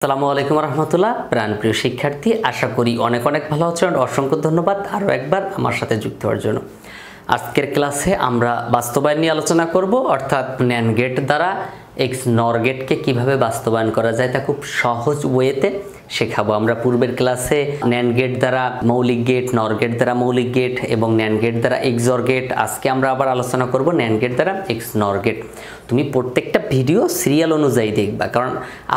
আসসালামু আলাইকুম রহমতুল্লাহ। প্রাণপ্রিয় শিক্ষার্থী, আশা করি অনেক অনেক ভালো আছেন। অসংখ্য ধন্যবাদ আরও একবার আমার সাথে যুক্ত হওয়ার জন্য। আজকের ক্লাসে আমরা বাস্তবায়ন নিয়ে আলোচনা করব, অর্থাৎ ন্যান্ড গেট দ্বারা এক্স নর গেটকে কীভাবে বাস্তবায়ন করা যায় তা খুব সহজ ওয়েতে শেখাবো। আমরা পূর্বের ক্লাসে ন্যান্ড গেট দ্বারা মৌলিক গেট, নর গেট দ্বারা মৌলিক গেট এবং ন্যান্ড গেট দ্বারা এক্সঅর গেট। আজকে আমরা আবার আলোচনা করব ন্যান্ড গেট দ্বারা এক্স নর গেট। তুমি প্রত্যেকটা ভিডিও সিরিয়াল অনুযায়ী দেখবা, কারণ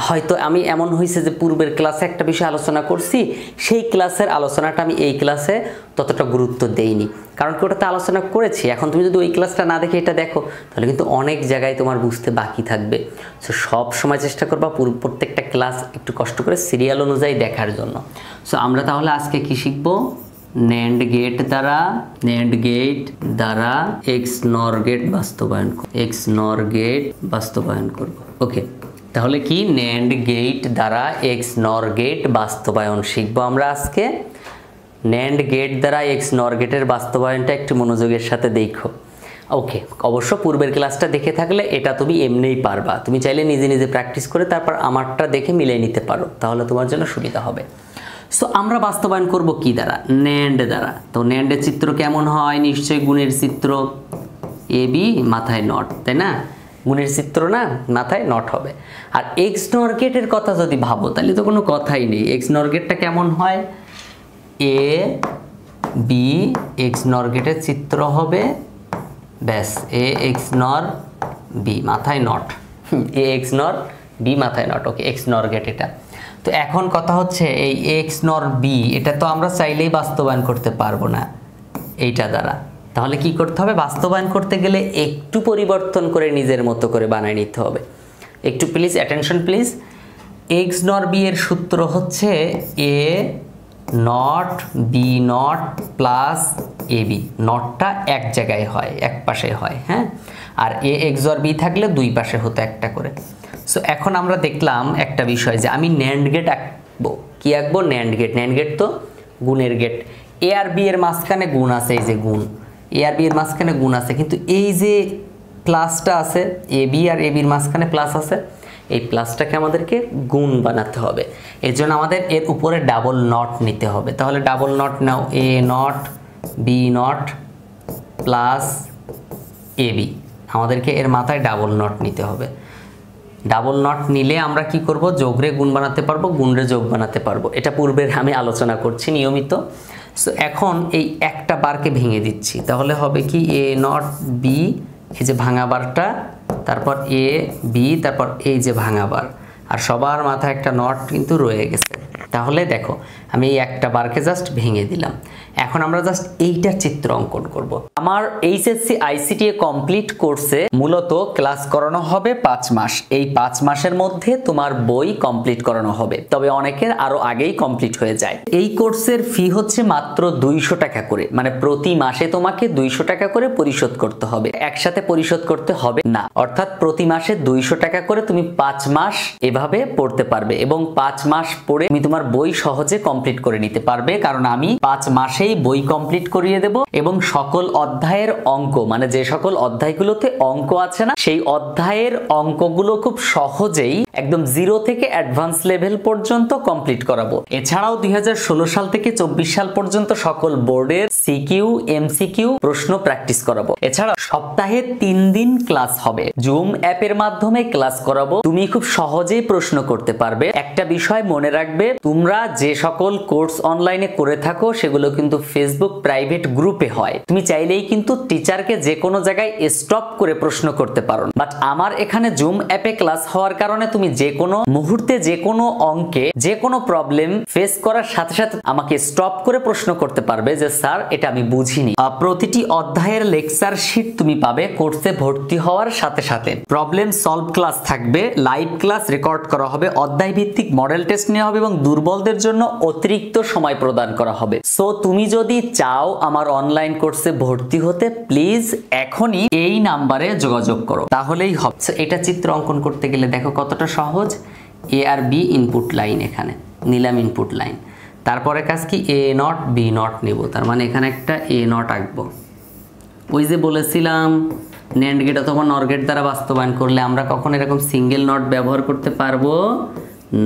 হয়তো আমি এমন হয়েছে যে পূর্বের ক্লাসে একটা বিষয় আলোচনা করছি, সেই ক্লাসের আলোচনাটা আমি এই ক্লাসে ততটা গুরুত্ব দেইনি, কারণ কি ওটাতে আলোচনা করেছি। এখন তুমি যদি ওই ক্লাসটা না দেখে এটা দেখো, তাহলে কিন্তু অনেক জায়গায় তোমার বুঝতে বাকি থাকবে। সো সব সময় চেষ্টা করবা প্রত্যেকটা ক্লাস একটু কষ্ট করে সিরিয়াল অনুযায়ী দেখার জন্য। সো আমরা তাহলে আজকে কি শিখবো? ন্যান্ড গেট দ্বারা এক্স নর গেট বাস্তবায়ন করব। ওকে, তাহলে কি ন্যান্ড গেট দ্বারা এক্স নর গেট বাস্তবায়ন শিখবো আমরা আজকে। ন্যান্ড গেট দ্বারা এক্স নর গেটের বাস্তবায়নটা একটু মনোযোগের সাথে দেখো। ওকে, অবশ্য পূর্বের ক্লাসটা দেখে থাকলে এটা তুমি এমনিই পারবা। তুমি চাইলে নিজে নিজে প্র্যাকটিস করে তারপর আমারটা দেখে মিলিয়ে নিতে পারো, তাহলে তোমার জন্য সুবিধা হবে। সো আমরা বাস্তবায়ন করব কি দ্বারা? ন্যান্ড দ্বারা। তো ন্যান্ডের চিত্র কেমন হয়? নিশ্চয়ই গুণের চিত্র, এ বি মাথায় নট, তাই না? গুণের চিত্র না, মাথায় নট হবে। আর এক্স নর গেটের কথা যদি ভাবো তাহলে তো কোনো কথাই নেই। এক্স নর গেটটা কেমন হয়? এ বি এক্স নর গেটের চিত্র হবে, ব্যাস, এ এক্স নর বি মাথায় not, A XNOR B মাথায় not. Okay, XNOR gate এটা। তো এখন কথা হচ্ছে এই এক্স নর বি এটা তো আমরা চাইলেই বাস্তবায়ন করতে পারবো না এইটা দ্বারা। তাহলে কি করতে হবে? বাস্তবায়ন করতে গেলে একটু পরিবর্তন করে নিজের মতো করে বানিয়ে নিতে হবে। একটু please attention please. XNOR B এর সূত্র হচ্ছে A not B not plus A B. নটটা এক জায়গায় হয়, এক পাশে হয়, হ্যাঁ। আর এ এক্সঅর বি থাকলে দুই পাশে হতো একটা করে। সো এখন আমরা দেখলাম একটা বিষয় যে আমি ন্যান্ড গেট আঁকবো। কি আঁকবো? NAND gate. ন্যান্ড গেট তো গুণের গেট। এ আর বি এর মাঝখানে গুণ আছে, এই যে গুণ, এ আর বি এর মাঝখানে গুণ আছে, কিন্তু এই যে প্লাসটা আছে, এ বি আর এ বির মাঝখানে প্লাস আছে, এই প্লাসটাকে আমাদেরকে গুণ বানাতে হবে। এর জন্য আমাদের এর উপরে ডাবল নট নিতে হবে। তাহলে double not now, A not B not plus A B. আমাদেরকে এর মাথায় ডাবল নট নিতে হবে। ডাবল নট নিলে আমরা কি করব? যোগরে গুণ বানাতে পারবো, গুণরে যোগ বানাতে পারবো। এটা পূর্বের আমি আলোচনা করছি নিয়মিত। সো এখন এই একটা বারকে ভেঙে দিচ্ছি, তাহলে হবে কি? এ নট বি, এই যে ভাঙা বারটা, তারপর এ বি, তারপর এই যে ভাঙা বার, আর সবার মাথায় একটা নট কিন্তু রয়ে গেছে। তাহলে দেখো আমি এই একটা বারকে জাস্ট ভেঙে দিলাম। এখন আমরা জাস্ট এইটার চিত্র অঙ্কন করব। আমার এইচএসসি আইসিটিএ কমপ্লিট কোর্সে মূলত ক্লাস করানো হবে 5 মাস। এই 5 মাসের মধ্যে তোমার বই কমপ্লিট করানো হবে, তবে অনেকের আরো আগেই কমপ্লিট হয়ে যায়। এই কোর্সের ফি হচ্ছে মাত্র 200 টাকা করে, মানে প্রতি মাসে তোমাকে 200 টাকা করে পরিশোধ করতে হবে। একসাথে পরিশোধ করতে হবে না, অর্থাৎ প্রতি মাসে 200 টাকা করে তুমি 5 মাস এভাবে পড়তে পারবে এবং 5 মাস পড়ে তুমি তোমার বই সহজে কমপ্লিট করে নিতে পারবে, কারণ আমি 5 মাসেই বই কমপ্লিট করিয়ে দেব এবং সকল অধ্যায়ের অঙ্ক, মানে যে সকল অধ্যায়গুলোতে অঙ্ক আছে না, সেই অধ্যায়ের অঙ্কগুলো খুব সহজেই একদম 0 থেকে অ্যাডভান্স লেভেল পর্যন্ত কমপ্লিট করাবো। এছাড়াও 2016 সাল থেকে 24 সাল পর্যন্ত সকল বোর্ডের সিকিউ এমসিকিউ প্রশ্ন প্র্যাকটিস করাবো। এছাড়া সপ্তাহে 3 দিন ক্লাস হবে, জুম অ্যাপের মাধ্যমে ক্লাস করাবো। তুমি খুব সহজেই প্রশ্ন করতে পারবে। একটা বিষয় মনে রাখবে, তোমরা যে সকল কোর্স অনলাইনে করে থাকো সেগুলো কিন্তু ফেসবুক প্রাইভেট গ্রুপে হয়। তুমি চাইলেই কিন্তু টিচারকে যে কোনো জায়গায় স্টপ করে প্রশ্ন করতে পারো, বাট আমার এখানে জুম অ্যাপে ক্লাস হওয়ার কারণে তুমি যে কোনো মুহূর্তে যে কোনো অঙ্কে যে কোনো প্রবলেম ফেস করার সাথে সাথে আমাকে স্টপ করে প্রশ্ন করতে পারবে যে স্যার এটা আমি বুঝিনি। প্রতিটি অধ্যায়ের লেকচার শিট তুমি পাবে কোর্সে ভর্তি হওয়ার সাথে সাথে। প্রবলেম সলভ ক্লাস থাকবে, লাইভ ক্লাস রেকর্ড করা হবে, অধ্যায় ভিত্তিক মডেল টেস্ট নেওয়া হবে এবং দুর্বলদের জন্য অতিরিক্ত সময় প্রদান করা হবে। সো তুমি যদি চাও আমার অনলাইন কোর্সে ভর্তি হতে, প্লিজ এখনই এই নাম্বারে যোগাযোগ করো, তাহলেই হবে। এটা চিত্র অঙ্কন করতে গেলে দেখো কতটা সহজ। এ আর বি ইনপুট লাইন, এখানে নিলাম ইনপুট লাইন। তারপরে কাজ কি? এ নট বি নট নেব, তার মানে এখানে একটা এ নট আঁকবো। ওই যে বলেছিলাম ন্যান্ড গেট অথবা নর গেট দ্বারা বাস্তবায়ন করলে আমরা কখন এরকম সিঙ্গেল নট ব্যবহার করতে পারবো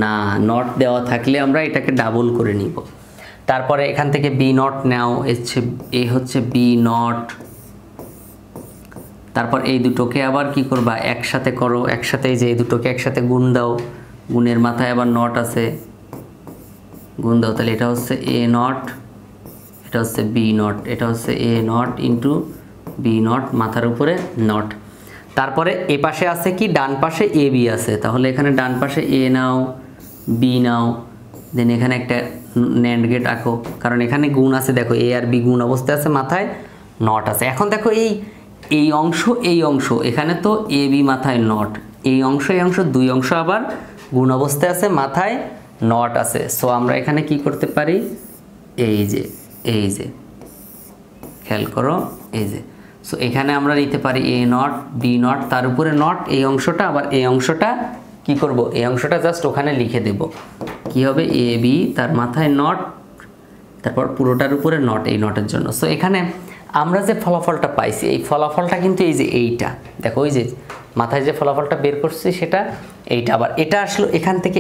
না, নট দেওয়া থাকলে আমরা এটাকে ডাবল করে নিব। তারপরে এখান থেকে বি নট নাও, এ হচ্ছে বি নট। তারপর এই দুটোকে আবার কি করবা, একসাথে করো, একসাথে এই যে এই দুটোকে একসাথে গুণ দাও, গুণের মাথায় আবার নট আছে, গুণ দাও। তাহলে এটা হচ্ছে এ নট, এটা হচ্ছে বি নট, এটা হচ্ছে A not into B not, মাথার উপরে নট। তারপরে এ পাশে আছে কি, ডান পাশে এ বি আছে, তাহলে এখানে ডান পাশে এ নাও, বি নাও, দেন এখানে একটা ন্যান্ড গেট আঁকো, কারণ এখানে গুণ আছে, দেখো এ আর বি গুণ অবস্থায় আছে, মাথায় নট আছে। এখন দেখো এই অংশ এই অংশ, এখানে তো এ বি মাথায় নট, এই অংশ দুই অংশ আবার গুণ অবস্থায় আছে, মাথায় নট আছে। সো আমরা এখানে কি করতে পারি, এই যে খেয়াল করো, এই যে সো এখানে আমরা নিতে পারি এ নট বি নট, তার উপরে নট, এই অংশটা আবার এই অংশটা কি করব, এই অংশটা জাস্ট ওখানে লিখে দেব, কি হবে এ বি, তার মাথায় নট, তারপর পুরোটার উপরে নট, এই নটের জন্য। সো এখানে আমরা যে ফলাফলটা পাইছি, এই ফলাফলটা কিন্তু এই যে এইটা, দেখো ওই যে মাথায় যে ফলাফলটা বের করছি সেটা এইটা, আবার এটা আসলো এখান থেকে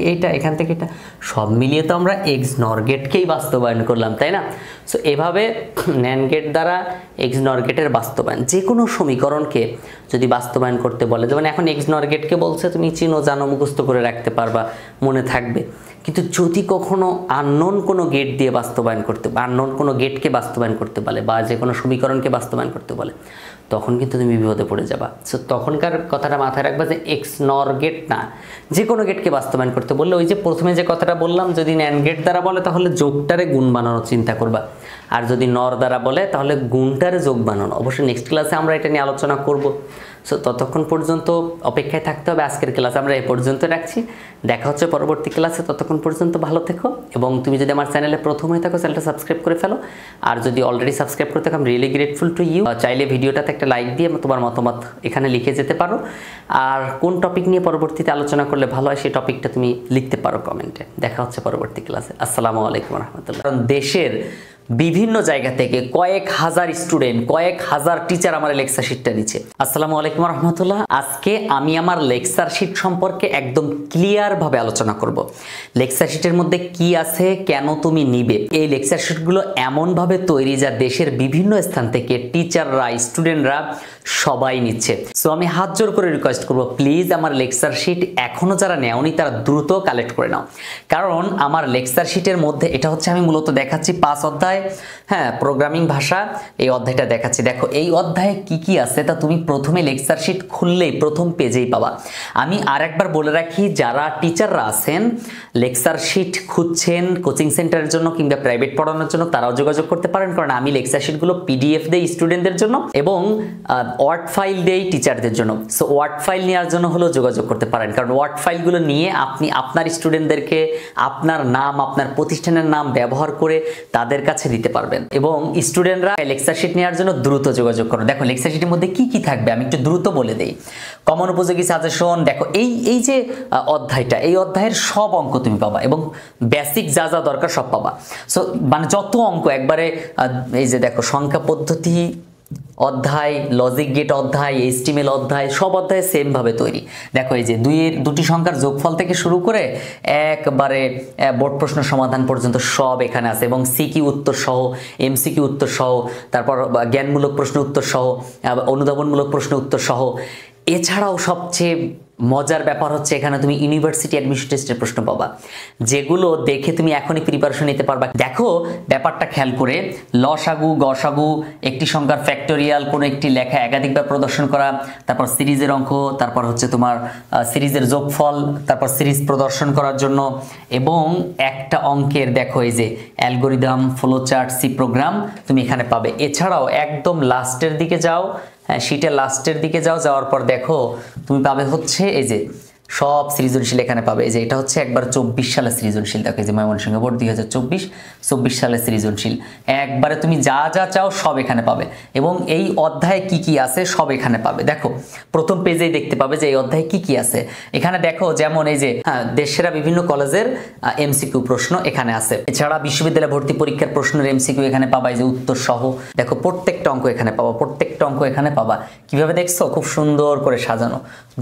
এইটা, এখান থেকে এটা, সব মিলিয়ে তো আমরা এক্স নর গেটকেই বাস্তবায়ন করলাম, তাই না? সো এভাবে ন্যান্ড গেট দ্বারা এক্স নর গেটের বাস্তবায়ন, যে কোনো সমীকরণকে যদি বাস্তবায়ন করতে বলে, যেমন এখন এক্স নর গেটকে বলছে তুমি চিনো, জানো, মুখস্থ করে রাখতে পারবা, মনে থাকবে, কিন্তু যদি কখনো আননোন কোনো গেট দিয়ে বাস্তবায়ন করতে, আননোন কোনো গেটকে বাস্তবায়ন করতে বলে, বা যে কোনো সমীকরণকে বাস্তবায়ন করতে বলে, তখন কিন্তু তুমি বিপদে পড়ে যাবা। সো তখনকার কথাটা মাথায় রাখবা যে এক্স নর গেট না, যে কোনো গেটকে বাস্তবায়ন করতে বললে ওই যে প্রথমে যে কথাটা বললাম, যদি ন্যান্ড গেট দ্বারা বলে তাহলে যোগটারে গুণ বানানোর চিন্তা করবা, আর যদি নর দ্বারা বলে তাহলে গুণটারে যোগ বানানো। অবশ্যই নেক্সট ক্লাসে আমরা এটা নিয়ে আলোচনা করব। সো ততক্ষণ পর্যন্ত অপেক্ষায় থাকতে হবে। আজকের ক্লাস আমরা এই পর্যন্ত রাখছি, দেখা হচ্ছে পরবর্তী ক্লাসে। ততক্ষণ পর্যন্ত ভালো থেকো, এবং তুমি যদি আমার চ্যানেলে প্রথম হয়ে থাকো চ্যানেলটা সাবস্ক্রাইব করে ফেলো, আর যদি অলরেডি সাবস্ক্রাইব করে থাকো, I am really grateful to you. চাইলে ভিডিওটাতে একটা লাইক দিয়ে তোমার মতামত এখানে লিখে যেতে পারো, আর কোন টপিক নিয়ে পরবর্তীতে আলোচনা করলে ভালো হয় সেই টপিকটা তুমি লিখতে পারো কমেন্টে। দেখা হচ্ছে পরবর্তী ক্লাসে। আসসালামু আলাইকুম রহমতুল্লাহ। কারণ দেশের বিভিন্ন জায়গা থেকে কয়েক হাজার স্টুডেন্ট, কয়েক হাজার টিচার আমার লেকচার শিটটা দিচ্ছে। আসসালামু আলাইকুম রহমতুল্লাহ। আজকে আমি আমার লেকচার শিট সম্পর্কে একদম ক্লিয়ার ভাবে আলোচনা করব। লেকচার শিটের মধ্যে কি আছে, কেন তুমি নিবে। এই লেকচার শিটগুলো এমন ভাবে তৈরি যা দেশের বিভিন্ন স্থান থেকে টিচাররা, স্টুডেন্টরা সবাই নিচ্ছে। সো আমি হাত জোর করে রিকোয়েস্ট করব, প্লিজ আমার লেকচার শিট এখনো যারা নেওনি তারা দ্রুত কালেক্ট করে নাও, কারণ আমার লেকচার শিটের মধ্যে এটা হচ্ছে, আমি মূলত দেখাচ্ছি 5 অধ্যায়, হ্যাঁ, প্রোগ্রামিং ভাষা, এই অধ্যায়টা দেখাচ্ছি। দেখো এই অধ্যায়ে কি কি আছে তা তুমি প্রথমে লেকচার শিট খুললেই প্রথম পেজেই পাবা। আমি আরেকবার বলে রাখি, যারা টিচাররা আছেন লেকচার শিট খুঁজছেন কোচিং সেন্টারের জন্য কিংবা প্রাইভেট পড়ানোর জন্য, তারাও যোগাযোগ করতে পারেন, কারণ আমি লেকচার শিটগুলো পিডিএফ দেই স্টুডেন্টদের জন্য এবং ওয়ার্ড ফাইল দেই টিচারদের জন্য। সো ওয়ার্ড ফাইল নেওয়ার জন্য হলেও যোগাযোগ করতে পারেন, কারণ ওয়ার্ড ফাইলগুলো নিয়ে আপনি আপনার স্টুডেন্টদেরকে আপনার নাম, আপনার প্রতিষ্ঠানের নাম ব্যবহার করে তাদের কাছে দিতে পারবেন। এবং স্টুডেন্টরা লেকচার শিট নেওয়ার জন্য দ্রুত যোগাযোগ করো। দেখো লেকচার শিটের মধ্যে কি কি থাকবে আমি একটু দ্রুত বলে দেই। কমন উপযোগী সাজেশন, দেখো এই যে অধ্যায়টা, এই অধ্যায়ের সব অঙ্ক তুমি পাবা এবং বেসিক যা যা দরকার সব পাবা। সো মানে যত অঙ্ক একবারে, এই যে দেখো সংখ্যা পদ্ধতি অধ্যায়, লজিক গেট অধ্যায়, এইচটিএমএল অধ্যায়, সব অধ্যায় সেম ভাবে তৈরি। দেখো এই যে দুটি সংখ্যার যোগফল থেকে শুরু করে একবারে বোর্ড প্রশ্ন সমাধান পর্যন্ত সব এখানে আছে, এবং সিকিউ উত্তর সহ, এমসিকিউ উত্তর সহ, তারপর জ্ঞানমূলক প্রশ্ন উত্তর সহ, অনুধাবনমূলক প্রশ্ন উত্তর সহ। এছাড়াও সবচেয়ে মজার ব্যাপার হচ্ছে এখানে তুমি ইউনিভার্সিটি অ্যাডমিশন টেস্টের প্রশ্ন পাবা, যেগুলো দেখে তুমি এখনই প্রিপারেশন নিতে পারবা। দেখো ব্যাপারটা খেয়াল করে, লসাগু, গসাগু, একটি সংখ্যার ফ্যাক্টোরিয়াল, কোনো একটি লেখা একাধিকবার প্রদর্শন করা, তারপর সিরিজের অঙ্ক, তারপর হচ্ছে তোমার সিরিজের যোগফল, তারপর সিরিজ প্রদর্শন করার জন্য, এবং একটা অঙ্কের দেখো এই যে অ্যালগোরিদম, ফ্লোচার্ট, সি প্রোগ্রাম তুমি এখানে পাবে। এছাড়াও একদম লাস্টের দিকে যাও, হ্যাঁ শীটের লাস্টের দিকে যাওয়ার পর দেখো তুমি পাবে হচ্ছে এই যে সব সৃজনশীল এখানে পাবে। এই যে এটা হচ্ছে একবার 24 সালের সৃজনশীল, দেখো এই যে ময়মনসিংহ বোর্ড 2024 সালের সৃজনশীল, একবারে তুমি যা যা চাও সব এখানে পাবে, এবং এই অধ্যায়ে কি কি আছে সব এখানে পাবে। দেখো প্রথম পেজেই দেখতে পাবে যে এই অধ্যায়ে কি কি আছে। এখানে দেখো যেমন এই যে দেশের বিভিন্ন কলেজের এমসিকিউ প্রশ্ন এখানে আছে। এছাড়া বিশ্ববিদ্যালয় ভর্তি পরীক্ষার প্রশ্নের এমসিকিউ এখানে পাবা, এই যে উত্তর সহ। দেখো প্রত্যেকটা অঙ্ক এখানে পাবা, প্রত্যেকটা অঙ্ক এখানে পাবা। কিভাবে দেখছো, খুব সুন্দর করে সাজানো,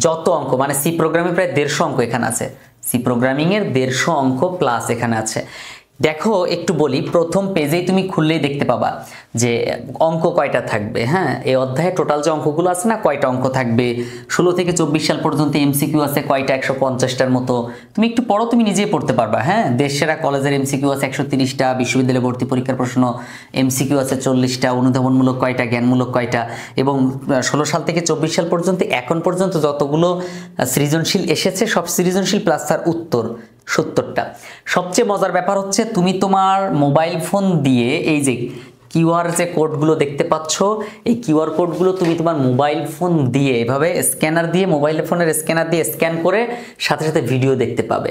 যত অঙ্ক, মানে সি প্রোগ্রামে প্রায় 150 অঙ্ক এখানে আছে। সি প্রোগ্রামিং এর 150 অঙ্ক প্লাস এখানে আছে। দেখো একটু বলি, প্রথম পেজেই তুমি খুললেই দেখতে পাবা যে অঙ্ক কয়টা থাকবে। হ্যাঁ, এই অধ্যায়ে টোটাল যে অঙ্কগুলো আছে না, কয়টা অঙ্ক থাকবে, 16 থেকে 24 সাল পর্যন্ত এমসিকিউ আছে কয়টা, 150টার মতো। তুমি একটু পড়ো, তুমি নিজেই পড়তে পারবা। হ্যাঁ, দেশ সেরা কলেজের এমসিকিউ আছে 130টা, বিশ্ববিদ্যালয় ভর্তি পরীক্ষার প্রশ্ন এমসিকিউ আছে 40টা, অনুধাবনমূলক কয়টা, জ্ঞানমূলক কয়টা, এবং 16 সাল থেকে 24 সাল পর্যন্ত এখন পর্যন্ত যতগুলো সৃজনশীল এসেছে সব সৃজনশীল প্লাস তার উত্তর 70টা। সবচেয়ে মজার ব্যাপার হচ্ছে তুমি তোমার মোবাইল ফোন দিয়ে এই যে কিউআর যে কোডগুলো দেখতে পাচ্ছ, এই কিউআর কোডগুলো তুমি তোমার মোবাইল ফোন দিয়ে এভাবে স্ক্যানার দিয়ে, মোবাইল ফোনের স্ক্যানার দিয়ে স্ক্যান করে সাথে সাথে ভিডিও দেখতে পাবে।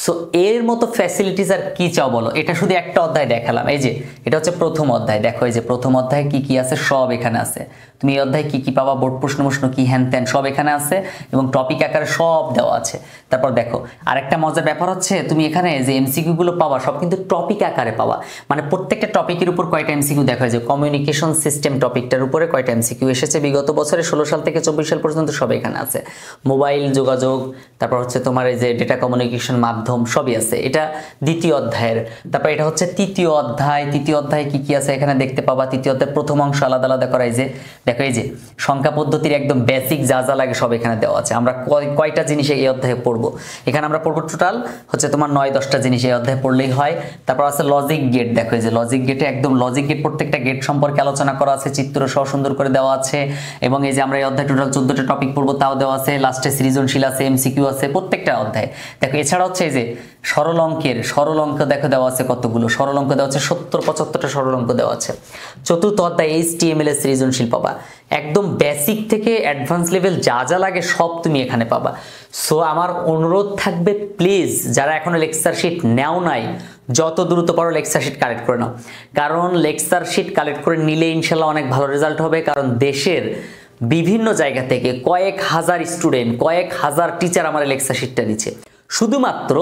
সো এর মতো ফ্যাসিলিটিস আর কি চাও বলো। এটা শুধু একটা অধ্যায় দেখালাম, এই যে এটা হচ্ছে প্রথম অধ্যায়। দেখো এই যে প্রথম অধ্যায়ে কি কি আছে সব এখানে আছে। তুমি এই অধ্যায়ে কি কি পাবা, বোর্ড প্রশ্ন কি হ্যান ত্যান সব এখানে আছে, এবং টপিক আকারে সব দেওয়া আছে। তারপর দেখো আরেকটা মজার ব্যাপার হচ্ছে, তুমি এখানে যে এমসিকিউ গুলো পাবা সব কিন্তু টপিক আকারে পাবা। মানে প্রত্যেকটা টপিকের উপর কয়টা এমসিকিউ দেখা যায়, কমিউনিকেশন সিস্টেম টপিকটার উপরে কয়টা এমসিকিউ এসেছে বিগত বছরে 16 সাল থেকে 24 সাল পর্যন্ত সব এখানে আছে। মোবাইল যোগাযোগ, তারপর হচ্ছে তোমার এই যে ডেটা কমিউনিকেশন মাধ্যম সবই আছে। এটা দ্বিতীয় অধ্যায়ের। তারপর এটা হচ্ছে তৃতীয় অধ্যায়। তৃতীয় অধ্যায়ে কি কি আছে এখানে দেখতে পাবা। তৃতীয় অধ্যায়ের প্রথম অংশ আলাদা আলাদা করা, এই যে দেখো এই যে সংখ্যা পদ্ধতির একদম বেসিক যা যা লাগে সব এখানে দেওয়া আছে। আমরা কয়টা জিনিস এই অধ্যায়ে পড়বো, এখানে আমরা পড়বো টোটাল হচ্ছে তোমার 9-10টা জিনিস এই অধ্যায়ে পড়লেই হয়। তারপর আছে লজিক গেট। দেখো এই যে লজিক গেটে একদম লজিক গেট, প্রত্যেকটা গেট সম্পর্কে আলোচনা করা আছে, চিত্র সহ সুন্দর করে দেওয়া আছে। এবং এই যে আমরা এই অধ্যায়ে টোটাল 14টা টপিক পড়বো তাও দেওয়া আছে। লাস্টে সৃজনশীল আছে, এমসিকিউ আছে প্রত্যেকটা অধ্যায়ে। দেখো এছাড়া হচ্ছে এই যে সরল অঙ্ক দেখো দেওয়া আছে কতগুলো সরল অঙ্ক দেওয়া আছে, 70-75টা সরল অঙ্ক দেওয়া আছে। চতুর্থ অধ্যায় HTML এর সৃজনশীল পাবা, একদম বেসিক থেকে অ্যাডভান্স লেভেল যা যা লাগে সব তুমি এখানে পাবা। সো আমার অনুরোধ থাকবে, প্লিজ যারা এখনো লেকচার শিট নেও নাই, যত দ্রুত পারো লেকচার শিট কালেক্ট করে নাও। কারণ লেকচার শিট কালেক্ট করে নিলে ইনশাল্লাহ অনেক ভালো রেজাল্ট হবে। কারণ দেশের বিভিন্ন জায়গা থেকে কয়েক হাজার স্টুডেন্ট, কয়েক হাজার টিচার আমার লেকচার শিটটা নিচ্ছে, শুধুমাত্র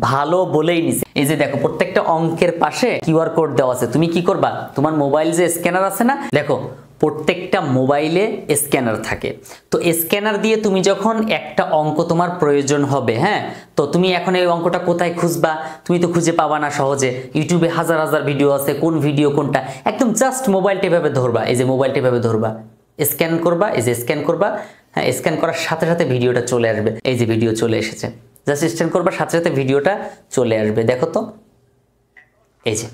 ভালো বলেই নিছে। এই যে দেখো প্রত্যেকটা অঙ্কের পাশে কিউআর কোড দেওয়া আছে। তুমি কি করবা, তোমার মোবাইল যে স্ক্যানার আছে না, দেখো প্রত্যেকটা মোবাইলে স্ক্যানার থাকে। তো স্ক্যানার দিয়ে তুমি যখন একটা অঙ্ক তোমার প্রয়োজন হবে, হ্যাঁ, তো তুমি এখন এই অঙ্কটা কোথায় খুঁজবা, তুমি তো খুঁজে পাবা না সহজে। ইউটিউবে হাজার হাজার ভিডিও আছে, কোন ভিডিও কোনটা, একদম জাস্ট মোবাইলটা এভাবে ধরবা, এই যে মোবাইলটা এভাবে ধরবা, স্ক্যান করবা, এই যে স্ক্যান করবা, হ্যাঁ, স্ক্যান করার সাথে সাথে ভিডিওটা চলে আসবে। এই যে ভিডিও চলে এসেছে, জাস্ট স্ক্যান করবা, সাথে সাথে ভিডিওটা চলে আসবে। দেখো তো এই যে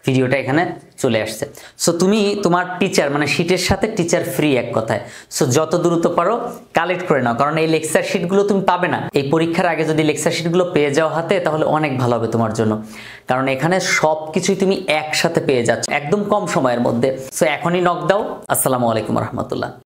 ভিডিওটা এখানে চলে আসছে। সো তুমি তোমার টিচার মানে শিটের সাথে টিচার ফ্রি এক কথায়। সো যত দ্রুত পারো কালেক্ট করে নাও, কারণ এই লেকচার শিটগুলো তুমি পাবে না। এই পরীক্ষার আগে যদি লেকচার শিটগুলো পেয়ে যাও হাতে, তাহলে অনেক ভালো হবে তোমার জন্য। কারণ এখানে সব কিছুই তুমি একসাথে পেয়ে যাচ্ছ একদম কম সময়ের মধ্যে। সো এখনই নক দাও। আসসালামু আলাইকুম রহমতুল্লাহ।